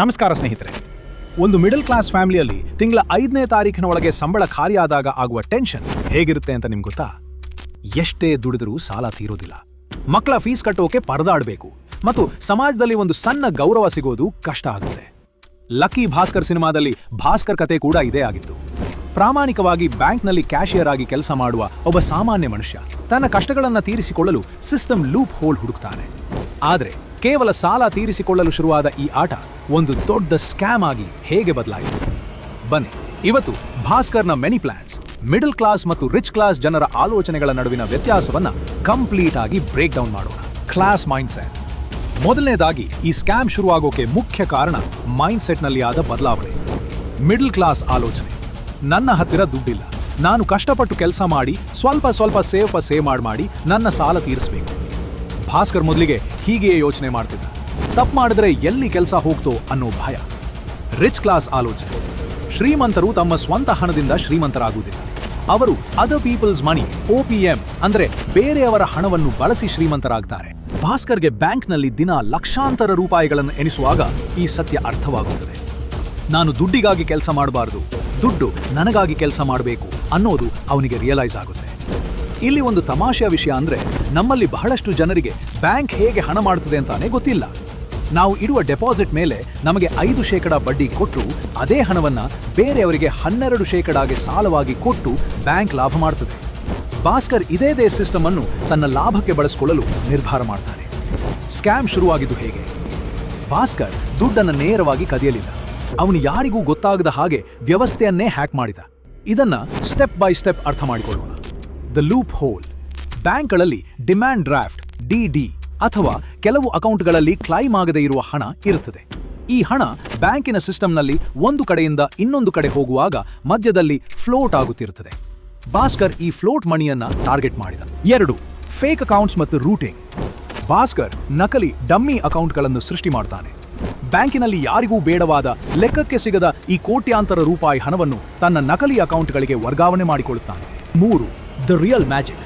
ನಮಸ್ಕಾರ ಸ್ನೇಹಿತರೆ. ಒಂದು ಮಿಡಲ್ ಕ್ಲಾಸ್ ಫ್ಯಾಮಿಲಿಯಲ್ಲಿ ತಿಂಗಳ 5ನೇ ತಾರೀಖಿನ ಒಳಗೆ ಸಂಬಳ ಖಾಲಿಯಾದಾಗ ಆಗುವ ಟೆನ್ಷನ್ ಹೇಗಿರುತ್ತೆ ಅಂತ ನಿಮ್ಗೆ ಗೊತ್ತಾ? ಎಷ್ಟೇ ದುಡಿದರೂ ಸಾಲ ತೀರೋದಿಲ್ಲ, ಮಕ್ಕಳ ಫೀಸ್ ಕಟ್ಟೋಕೆ ಪರದಾಡಬೇಕು ಮತ್ತು ಸಮಾಜದಲ್ಲಿ ಒಂದು ಸಣ್ಣ ಗೌರವ ಸಿಗೋದು ಕಷ್ಟ ಆಗುತ್ತೆ. ಲಕ್ಕಿ ಭಾಸ್ಕರ್ ಸಿನಿಮಾದಲ್ಲಿ ಭಾಸ್ಕರ್ ಕತೆ ಕೂಡ ಇದೇ ಆಗಿತ್ತು. ಪ್ರಾಮಾಣಿಕವಾಗಿ ಬ್ಯಾಂಕ್ನಲ್ಲಿ ಕ್ಯಾಶಿಯರ್ ಆಗಿ ಕೆಲಸ ಮಾಡುವ ಒಬ್ಬ ಸಾಮಾನ್ಯ ಮನುಷ್ಯ ತನ್ನ ಕಷ್ಟಗಳನ್ನು ತೀರಿಸಿಕೊಳ್ಳಲು ಸಿಸ್ಟಮ್ ಲೂಪ್ ಹೋಲ್ ಹುಡುಕ್ತಾನೆ. ಆದರೆ ಕೇವಲ ಸಾಲ ತೀರಿಸಿಕೊಳ್ಳಲು ಶುರುವಾದ ಈ ಆಟ ಒಂದು ದೊಡ್ಡ ಸ್ಕ್ಯಾಮ್ ಆಗಿ ಹೇಗೆ ಬದಲಾಯಿತು? ಬನ್ನಿ, ಇವತ್ತು ಭಾಸ್ಕರ್ನ ಮೆನಿ ಪ್ಲಾನ್ಸ್, ಮಿಡಲ್ ಕ್ಲಾಸ್ ಮತ್ತು ರಿಚ್ ಕ್ಲಾಸ್ ಜನರ ಆಲೋಚನೆಗಳ ನಡುವಿನ ವ್ಯತ್ಯಾಸವನ್ನ ಕಂಪ್ಲೀಟ್ ಆಗಿ ಬ್ರೇಕ್ ಡೌನ್ ಮಾಡೋಣ. Class mindset. ಮೊದಲನೇದಾಗಿ, ಈ ಸ್ಕ್ಯಾಮ್ ಶುರುವಾಗೋಕೆ ಮುಖ್ಯ ಕಾರಣ ಮೈಂಡ್ಸೆಟ್ನಲ್ಲಿ ಆದ ಬದಲಾವಣೆ. ಮಿಡಲ್ ಕ್ಲಾಸ್ ಆಲೋಚನೆ: ನನ್ನ ಹತ್ತಿರ ದುಡ್ಡಿಲ್ಲ, ನಾನು ಕಷ್ಟಪಟ್ಟು ಕೆಲಸ ಮಾಡಿ ಸ್ವಲ್ಪ ಸೇವ್ ಮಾಡಿ ನನ್ನ ಸಾಲ ತೀರಿಸಬೇಕು. ಭಾಸ್ಕರ್ ಮೊದಲಿಗೆ ಹೀಗೆಯೇ ಯೋಚನೆ ಮಾಡ್ತಿದ್ದ. ತಪ್ಪು ಮಾಡಿದ್ರೆ ಎಲ್ಲಿ ಕೆಲಸ ಹೋಗ್ತೋ ಅನ್ನೋ ಭಯ. ರಿಚ್ ಕ್ಲಾಸ್ ಆಲೋಚನೆ: ಶ್ರೀಮಂತರು ತಮ್ಮ ಸ್ವಂತ ಹಣದಿಂದ ಶ್ರೀಮಂತರಾಗುವುದಿಲ್ಲ, ಅವರು ಅದರ್ ಪೀಪಲ್ಸ್ ಮನಿ, OPM ಅಂದ್ರೆ ಬೇರೆಯವರ ಹಣವನ್ನು ಬಳಸಿ ಶ್ರೀಮಂತರಾಗ್ತಾರೆ. ಭಾಸ್ಕರ್ಗೆ ಬ್ಯಾಂಕ್ನಲ್ಲಿ ದಿನ ಲಕ್ಷಾಂತರ ರೂಪಾಯಿಗಳನ್ನು ಎಣಿಸುವಾಗ ಈ ಸತ್ಯ ಅರ್ಥವಾಗುತ್ತದೆ. ನಾನು ದುಡ್ಡಿಗಾಗಿ ಕೆಲಸ ಮಾಡಬಾರದು, ದುಡ್ಡು ನನಗಾಗಿ ಕೆಲಸ ಮಾಡಬೇಕು ಅನ್ನೋದು ಅವನಿಗೆ ರಿಯಲೈಸ್ ಆಗುತ್ತೆ. ಇಲ್ಲಿ ಒಂದು ತಮಾಷೆಯ ವಿಷಯ ಅಂದ್ರೆ, ನಮ್ಮಲ್ಲಿ ಬಹಳಷ್ಟು ಜನರಿಗೆ ಬ್ಯಾಂಕ್ ಹೇಗೆ ಹಣ ಮಾಡುತ್ತದೆ ಅಂತಾನೆ ಗೊತ್ತಿಲ್ಲ. ನಾವು ಇಡುವ ಡೆಪಾಸಿಟ್ ಮೇಲೆ ನಮಗೆ 5% ಬಡ್ಡಿ ಕೊಟ್ಟು ಅದೇ ಹಣವನ್ನ ಬೇರೆಯವರಿಗೆ 12% ಸಾಲವಾಗಿ ಕೊಟ್ಟು ಬ್ಯಾಂಕ್ ಲಾಭ ಮಾಡುತ್ತದೆ. ಭಾಸ್ಕರ್ ಇದೇ ಸಿಸ್ಟಮ್ ಅನ್ನು ತನ್ನ ಲಾಭಕ್ಕೆ ಬಳಸಿಕೊಳ್ಳಲು ನಿರ್ಧಾರ ಮಾಡ್ತಾನೆ. ಸ್ಕ್ಯಾಮ್ ಶುರುವಾಗಿದ್ದು ಹೇಗೆ? ಭಾಸ್ಕರ್ ದುಡ್ಡನ್ನು ನೇರವಾಗಿ ಕದಿಯಲಿಲ್ಲ, ಅವನು ಯಾರಿಗೂ ಗೊತ್ತಾಗದ ಹಾಗೆ ವ್ಯವಸ್ಥೆಯನ್ನೇ ಹ್ಯಾಕ್ ಮಾಡಿದ. ಇದನ್ನ ಸ್ಟೆಪ್ ಬೈ ಸ್ಟೆಪ್ ಅರ್ಥ ಮಾಡಿಕೊಳ್ಳೋಣ. The loophole. ಬ್ಯಾಂಕ್ಗಳಲ್ಲಿ ಡಿಮ್ಯಾಂಡ್ ಡ್ರಾಫ್ಟ್, DD ಅಥವಾ ಕೆಲವು ಅಕೌಂಟ್ಗಳಲ್ಲಿ ಕ್ಲೈಮ್ ಆಗದೇ ಇರುವ ಹಣ ಇರುತ್ತದೆ. ಈ ಹಣ ಬ್ಯಾಂಕಿನ ಸಿಸ್ಟಮ್ನಲ್ಲಿ ಒಂದು ಕಡೆಯಿಂದ ಇನ್ನೊಂದು ಕಡೆ ಹೋಗುವಾಗ ಮಧ್ಯದಲ್ಲಿ ಫ್ಲೋಟ್ ಆಗುತ್ತಿರುತ್ತದೆ. ಭಾಸ್ಕರ್ ಈ ಫ್ಲೋಟ್ ಮಣಿಯನ್ನ ಟಾರ್ಗೆಟ್ ಮಾಡಿದ. 2. ಫೇಕ್ ಅಕೌಂಟ್ಸ್ ಮತ್ತು ರೂಟಿಂಗ್. ಭಾಸ್ಕರ್ ನಕಲಿ ಡಮ್ಮಿ ಅಕೌಂಟ್ಗಳನ್ನು ಸೃಷ್ಟಿ ಮಾಡ್ತಾನೆ. ಬ್ಯಾಂಕಿನಲ್ಲಿ ಯಾರಿಗೂ ಬೇಡವಾದ, ಲೆಕ್ಕಕ್ಕೆ ಸಿಗದ ಈ ಕೋಟ್ಯಾಂತರ ರೂಪಾಯಿ ಹಣವನ್ನು ತನ್ನ ನಕಲಿ ಅಕೌಂಟ್ಗಳಿಗೆ ವರ್ಗಾವಣೆ ಮಾಡಿಕೊಳ್ಳುತ್ತಾನೆ. 3. The real magic.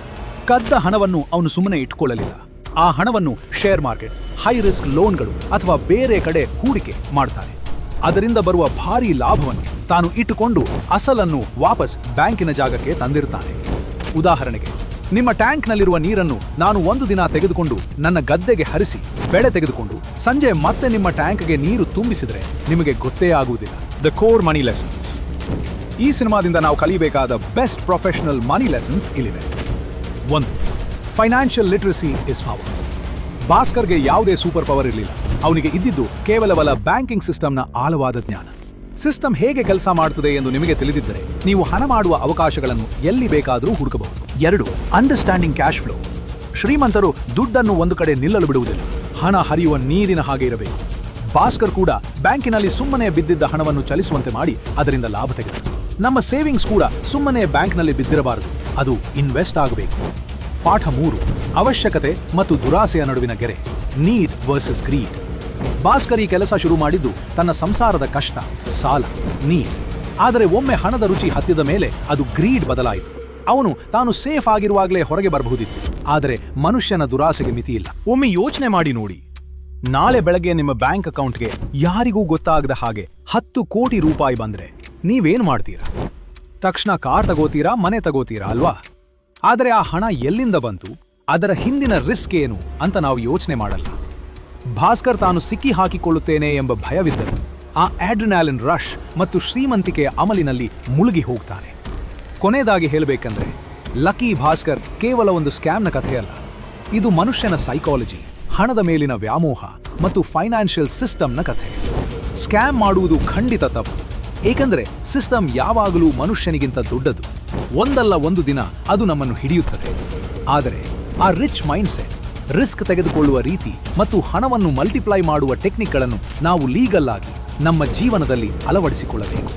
ಕದ್ದ ಹಣವನ್ನು ಅವನು ಸುಮ್ಮನೆ ಇಟ್ಕೊಳ್ಳಲಿಲ್ಲ. ಆ ಹಣವನ್ನು ಶೇರ್ ಮಾರ್ಕೆಟ್, ಹೈ ರಿಸ್ಕ್ ಲೋನ್ಗಳು ಅಥವಾ ಬೇರೆ ಕಡೆ ಹೂಡಿಕೆ ಮಾಡ್ತಾನೆ. ಅದರಿಂದ ಬರುವ ಭಾರೀ ಲಾಭವನ್ನು ತಾನು ಇಟ್ಟುಕೊಂಡು ಅಸಲನ್ನು ವಾಪಸ್ ಬ್ಯಾಂಕಿನ ಜಾಗಕ್ಕೆ ತಂದಿರುತ್ತಾನೆ. ಉದಾಹರಣೆಗೆ, ನಿಮ್ಮ ಟ್ಯಾಂಕ್ನಲ್ಲಿರುವ ನೀರನ್ನು ನಾನು ಒಂದು ದಿನ ತೆಗೆದುಕೊಂಡು ನನ್ನ ಗದ್ದೆಗೆ ಹರಿಸಿ ಬೆಳೆ ತೆಗೆದುಕೊಂಡು ಸಂಜೆ ಮತ್ತೆ ನಿಮ್ಮ ಟ್ಯಾಂಕ್ಗೆ ನೀರು ತುಂಬಿಸಿದರೆ ನಿಮಗೆ ಗೊತ್ತೇ ಆಗುವುದಿಲ್ಲ. The core money lessons. ಈ ಸಿನಿಮಾದಿಂದ ನಾವು ಕಲಿಯಬೇಕಾದ ಬೆಸ್ಟ್ ಪ್ರೊಫೆಷನಲ್ ಮನಿ ಲೆಸನ್ಸ್ ಇಲ್ಲಿವೆ. 1. Financial literacy is power. ಭಾಸ್ಕರ್ಗೆ ಯಾವುದೇ ಸೂಪರ್ ಪವರ್ ಇರಲಿಲ್ಲ. ಅವನಿಗೆ ಇದ್ದಿದ್ದು ಕೇವಲ ಬ್ಯಾಂಕಿಂಗ್ ಸಿಸ್ಟಮ್ನ ಆಳವಾದ ಜ್ಞಾನ. ಸಿಸ್ಟಮ್ ಹೇಗೆ ಕೆಲಸ ಮಾಡುತ್ತದೆ ಎಂದು ನಿಮಗೆ ತಿಳಿದಿದ್ದರೆ ನೀವು ಹಣ ಮಾಡುವ ಅವಕಾಶಗಳನ್ನು ಎಲ್ಲಿ ಬೇಕಾದರೂ ಹುಡುಕಬಹುದು. 2. Understanding cash flow. ಶ್ರೀಮಂತರು ದುಡ್ಡನ್ನು ಒಂದು ಕಡೆ ನಿಲ್ಲಲು ಬಿಡುವುದಿಲ್ಲ, ಹಣ ಹರಿಯುವ ನೀರಿನ ಹಾಗೆ ಇರಬೇಕು. ಭಾಸ್ಕರ್ ಕೂಡ ಬ್ಯಾಂಕಿನಲ್ಲಿ ಸುಮ್ಮನೆ ಬಿದ್ದಿದ್ದ ಹಣವನ್ನು ಚಲಿಸುವಂತೆ ಮಾಡಿ ಅದರಿಂದ ಲಾಭ ತೆಗೆದ. ನಮ್ಮ ಸೇವಿಂಗ್ಸ್ ಕೂಡ ಸುಮ್ಮನೆ ಬ್ಯಾಂಕ್ನಲ್ಲಿ ಬಿದ್ದಿರಬಾರದು, ಅದು ಇನ್ವೆಸ್ಟ್ ಆಗಬೇಕು. ಪಾಠ 3. ಅವಶ್ಯಕತೆ ಮತ್ತು ದುರಾಸೆಯ ನಡುವಿನ ಗೆರೆ. Need versus greed. ಭಾಸ್ಕರ್ ಈ ಕೆಲಸ ಶುರು ಮಾಡಿದ್ದು ತನ್ನ ಸಂಸಾರದ ಕಷ್ಟ, ಸಾಲ, ನೀಡ್. ಆದರೆ ಒಮ್ಮೆ ಹಣದ ರುಚಿ ಹತ್ತಿದ ಮೇಲೆ ಅದು ಗ್ರೀಡ್ ಬದಲಾಯಿತು. ಅವನು ತಾನು ಸೇಫ್ ಆಗಿರುವಾಗಲೇ ಹೊರಗೆ ಬರಬಹುದಿತ್ತು, ಆದರೆ ಮನುಷ್ಯನ ದುರಾಸೆಗೆ ಮಿತಿಯಿಲ್ಲ. ಒಮ್ಮೆ ಯೋಚನೆ ಮಾಡಿ ನೋಡಿ, ನಾಳೆ ಬೆಳಗ್ಗೆ ನಿಮ್ಮ ಬ್ಯಾಂಕ್ ಅಕೌಂಟ್ಗೆ ಯಾರಿಗೂ ಗೊತ್ತಾಗದ ಹಾಗೆ 10 ಕೋಟಿ ರೂಪಾಯಿ ಬಂದ್ರೆ ನೀವೇನು ಮಾಡ್ತೀರಾ? ತಕ್ಷಣ ಕಾರ್ ತಗೋತೀರಾ, ಮನೆ ತಗೋತೀರಾ ಅಲ್ವಾ? ಆದರೆ ಆ ಹಣ ಎಲ್ಲಿಂದ ಬಂತು, ಅದರ ಹಿಂದಿನ ರಿಸ್ಕ್ ಏನು ಅಂತ ನಾವು ಯೋಚನೆ ಮಾಡಲ್ಲ. ಭಾಸ್ಕರ್ ತಾನು ಸಿಕ್ಕಿ ಹಾಕಿಕೊಳ್ಳುತ್ತೇನೆ ಎಂಬ ಭಯವಿದ್ದರು ಆ ಆಡ್ರಿನಾಲಿನ್ ರಶ್ ಮತ್ತು ಶ್ರೀಮಂತಿಕೆಯ ಅಮಲಿನಲ್ಲಿ ಮುಳುಗಿ ಹೋಗ್ತಾನೆ. ಕೊನೆಯದಾಗಿ ಹೇಳಬೇಕಂದ್ರೆ, ಲಕ್ಕಿ ಭಾಸ್ಕರ್ ಕೇವಲ ಒಂದು ಸ್ಕ್ಯಾಮ್ನ ಕಥೆಯಲ್ಲ, ಇದು ಮನುಷ್ಯನ ಸೈಕಾಲಜಿ, ಹಣದ ಮೇಲಿನ ವ್ಯಾಮೋಹ ಮತ್ತು ಫೈನಾನ್ಷಿಯಲ್ ಸಿಸ್ಟಮ್ನ ಕಥೆ. ಸ್ಕ್ಯಾಮ್ ಮಾಡುವುದು ಖಂಡಿತ ತಪ್ಪು, ಏಕೆಂದರೆ ಸಿಸ್ಟಮ್ ಯಾವಾಗಲೂ ಮನುಷ್ಯನಿಗಿಂತ ದೊಡ್ಡದು. ಒಂದಲ್ಲ ಒಂದು ದಿನ ಅದು ನಮ್ಮನ್ನು ಹಿಡಿಯುತ್ತದೆ. ಆದರೆ ಆ ರಿಚ್ ಮೈಂಡ್ಸೆಟ್, ರಿಸ್ಕ್ ತೆಗೆದುಕೊಳ್ಳುವ ರೀತಿ ಮತ್ತು ಹಣವನ್ನು ಮಲ್ಟಿಪ್ಲೈ ಮಾಡುವ ಟೆಕ್ನಿಕ್ಗಳನ್ನು ನಾವು ಲೀಗಲ್ ಆಗಿ ನಮ್ಮ ಜೀವನದಲ್ಲಿ ಅಳವಡಿಸಿಕೊಳ್ಳಬೇಕು.